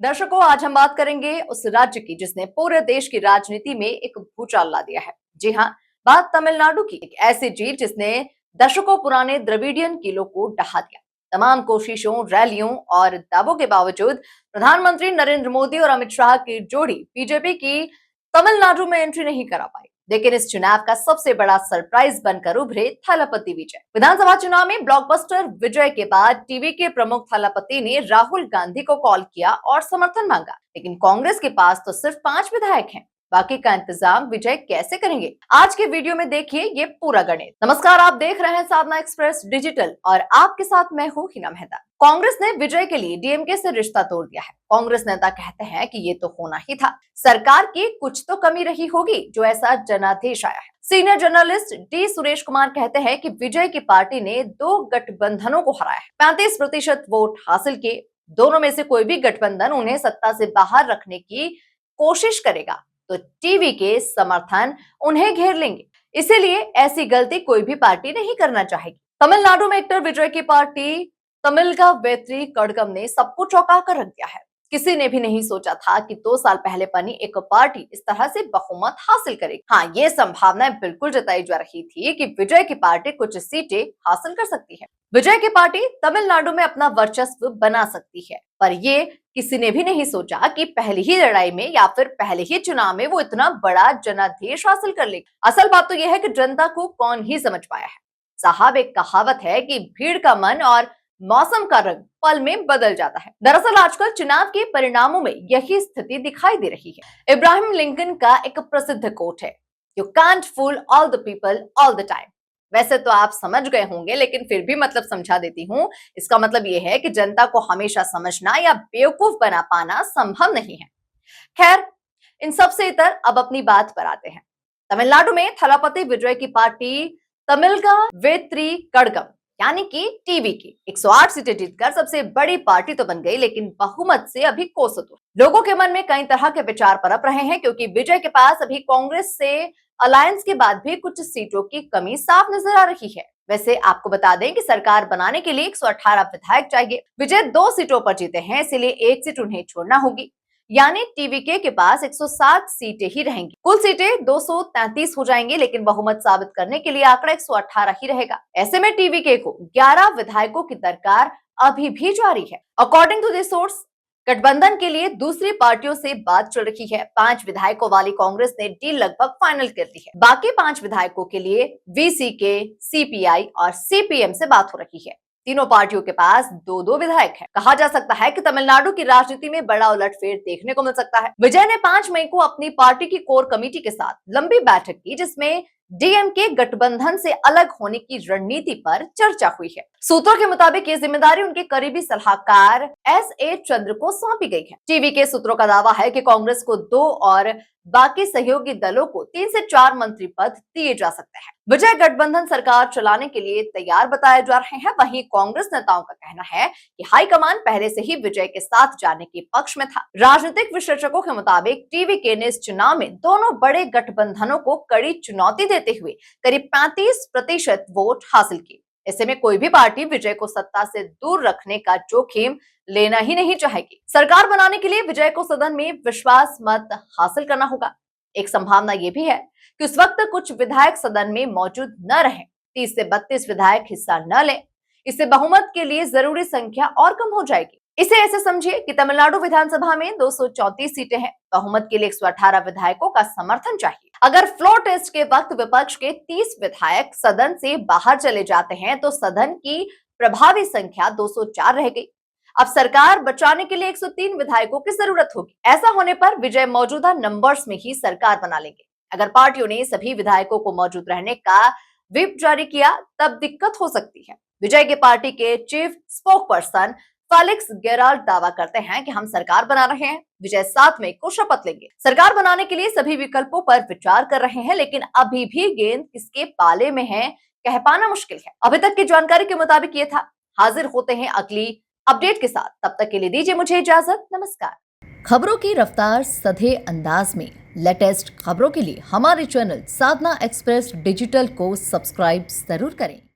दर्शकों, आज हम बात करेंगे उस राज्य की जिसने पूरे देश की राजनीति में एक भूचाल ला दिया है। जी हाँ, बात तमिलनाडु की, एक ऐसी जीत जिसने दशकों पुराने द्रविडियन किलों को ढहा दिया। तमाम कोशिशों, रैलियों और दावों के बावजूद प्रधानमंत्री नरेंद्र मोदी और अमित शाह की जोड़ी बीजेपी की तमिलनाडु में एंट्री नहीं करा पाई। लेकिन इस चुनाव का सबसे बड़ा सरप्राइज बनकर उभरे थलपति विजय। विधानसभा चुनाव में ब्लॉकबस्टर विजय के बाद टीवी के प्रमुख थलपति ने राहुल गांधी को कॉल किया और समर्थन मांगा, लेकिन कांग्रेस के पास तो सिर्फ 5 विधायक हैं। बाकी का इंतजाम विजय कैसे करेंगे? आज के वीडियो में देखिए ये पूरा गणित। नमस्कार, आप देख रहे हैं साधना एक्सप्रेस डिजिटल और आपके साथ मैं हूँ हिना मेहता। कांग्रेस ने विजय के लिए डीएमके से रिश्ता तोड़ दिया है। कांग्रेस नेता कहते हैं कि ये तो होना ही था, सरकार की कुछ तो कमी रही होगी जो ऐसा जनादेश आया है। Senior journalist D Suresh Kumar कहते हैं कि विजय की पार्टी ने 2 गठबंधनों को हराया है, 35% वोट हासिल किए। दोनों में से कोई भी गठबंधन उन्हें सत्ता से बाहर रखने की कोशिश करेगा तो टीवी के समर्थन उन्हें घेर लेंगे। इसीलिए ऐसी गलती कोई भी पार्टी नहीं करना चाहेगी। तमिलनाडु में एक्टर विजय की पार्टी तमिलगा वेत्री कड़गम ने सबको चौंका कर रख दिया है। किसी ने भी नहीं सोचा था कि 2 साल पहले बनी एक पार्टी इस तरह से बहुमत हासिल करेगी। हाँ, ये संभावनाएं बिल्कुल जताई जा रही थी कि विजय की पार्टी कुछ सीटें हासिल कर सकती है। विजय की पार्टी तमिलनाडु में अपना वर्चस्व बना सकती है, पर ये किसी ने भी नहीं सोचा कि पहली ही लड़ाई में या फिर पहले ही चुनाव में वो इतना बड़ा जनादेश हासिल कर लेगी। असल बात तो यह है कि जनता को कौन ही समझ पाया है। साहब, एक कहावत है कि भीड़ का मन और मौसम का रंग पल में बदल जाता है। दरअसल आजकल चुनाव के परिणामों में यही स्थिति दिखाई दे रही है। इब्राहिम लिंकन का एक प्रसिद्ध कोट है, you can't fool all the people all the time. वैसे तो आप समझ गए होंगे, लेकिन फिर भी मतलब समझा देती हूँ। इसका मतलब यह है कि जनता को हमेशा समझना या बेवकूफ बना पाना संभव नहीं है। खैर, इन सब से इतर अब अपनी बात पर आते हैं। तमिलनाडु में थलापति विजय की पार्टी तमिलगा वेत्री कड़गम यानी कि टीवी की 108 सीटें जीतकर सबसे बड़ी पार्टी तो बन गई, लेकिन बहुमत से अभी कोसों दूर। लोगों के मन में कई तरह के विचार पनप रहे हैं, क्योंकि विजय के पास अभी कांग्रेस से अलायंस के बाद भी कुछ सीटों की कमी साफ नजर आ रही है। वैसे आपको बता दें कि सरकार बनाने के लिए 118 विधायक चाहिए। विजय 2 सीटों पर जीते हैं, इसलिए 1 सीट उन्हें छोड़ना होगी, यानी टीवीके के पास 107 सीटें ही रहेंगी। कुल सीटें 233 हो जाएंगी, लेकिन बहुमत साबित करने के लिए आंकड़ा 118 ही रहेगा। ऐसे में टीवीके को 11 विधायकों की दरकार अभी भी जारी है। अकॉर्डिंग टू दिस सोर्स, गठबंधन के लिए दूसरी पार्टियों से बात चल रही है। 5 विधायकों वाली कांग्रेस ने डील लगभग फाइनल कर ली है। बाकी 5 विधायकों के लिए वीसीके, सीपीआई और सीपीएम से बात हो रही है। तीनों पार्टियों के पास 2-2 विधायक हैं। कहा जा सकता है कि तमिलनाडु की राजनीति में बड़ा उलटफेर देखने को मिल सकता है। विजय ने 5 मई को अपनी पार्टी की कोर कमेटी के साथ लंबी बैठक की, जिसमें डीएमके गठबंधन से अलग होने की रणनीति पर चर्चा हुई है। सूत्रों के मुताबिक ये जिम्मेदारी उनके करीबी सलाहकार एस.ए. चंद्र को सौंपी गई है। टीवी के सूत्रों का दावा है कि कांग्रेस को 2 और बाकी सहयोगी दलों को 3 से 4 मंत्री पद दिए जा सकते हैं। विजय गठबंधन सरकार चलाने के लिए तैयार बताए जा रहे हैं। वहीं कांग्रेस नेताओं का कहना है कि हाईकमान पहले से ही विजय के साथ जाने के पक्ष में था। राजनीतिक विश्लेषकों के मुताबिक टीवीके ने इस चुनाव में दोनों बड़े गठबंधनों को कड़ी चुनौती देते हुए करीब 35% वोट हासिल किए। ऐसे में कोई भी पार्टी विजय को सत्ता से दूर रखने का जोखिम लेना ही नहीं चाहेगी। सरकार बनाने के लिए विजय को सदन में विश्वास मत हासिल करना होगा। एक संभावना यह भी है कि उस वक्त कुछ विधायक सदन में मौजूद न रहें, 30 से 32 विधायक हिस्सा न लें। इससे बहुमत के लिए जरूरी संख्या और कम हो जाएगी। इसे ऐसे समझिए कि तमिलनाडु विधानसभा में 234 सीटें हैं। बहुमत के लिए 118 विधायकों का समर्थन चाहिए। अगर फ्लोर टेस्ट के वक्त विपक्ष के 30 विधायक सदन से बाहर चले जाते हैं तो सदन की प्रभावी संख्या 204 रह गई। अब सरकार बचाने के लिए 103 विधायकों की जरूरत होगी। ऐसा होने पर विजय मौजूदा नंबर्स में ही सरकार बना लेंगे। अगर पार्टियों ने सभी विधायकों को मौजूद रहने का व्हिप जारी किया तब दिक्कत हो सकती है। विजय की पार्टी के chief spoke person Felix Gerald दावा करते हैं कि हम सरकार बना रहे हैं। विजय 7 मई को शपथ लेंगे। सरकार बनाने के लिए सभी विकल्पों पर विचार कर रहे हैं, लेकिन अभी भी गेंद किसके पाले में है कह पाना मुश्किल है। अभी तक की जानकारी के मुताबिक ये था। हाजिर होते हैं अगली अपडेट के साथ, तब तक के लिए दीजिए मुझे इजाजत। नमस्कार। खबरों की रफ्तार सधे अंदाज में लेटेस्ट खबरों के लिए हमारे चैनल साधना एक्सप्रेस डिजिटल को सब्सक्राइब जरूर करें।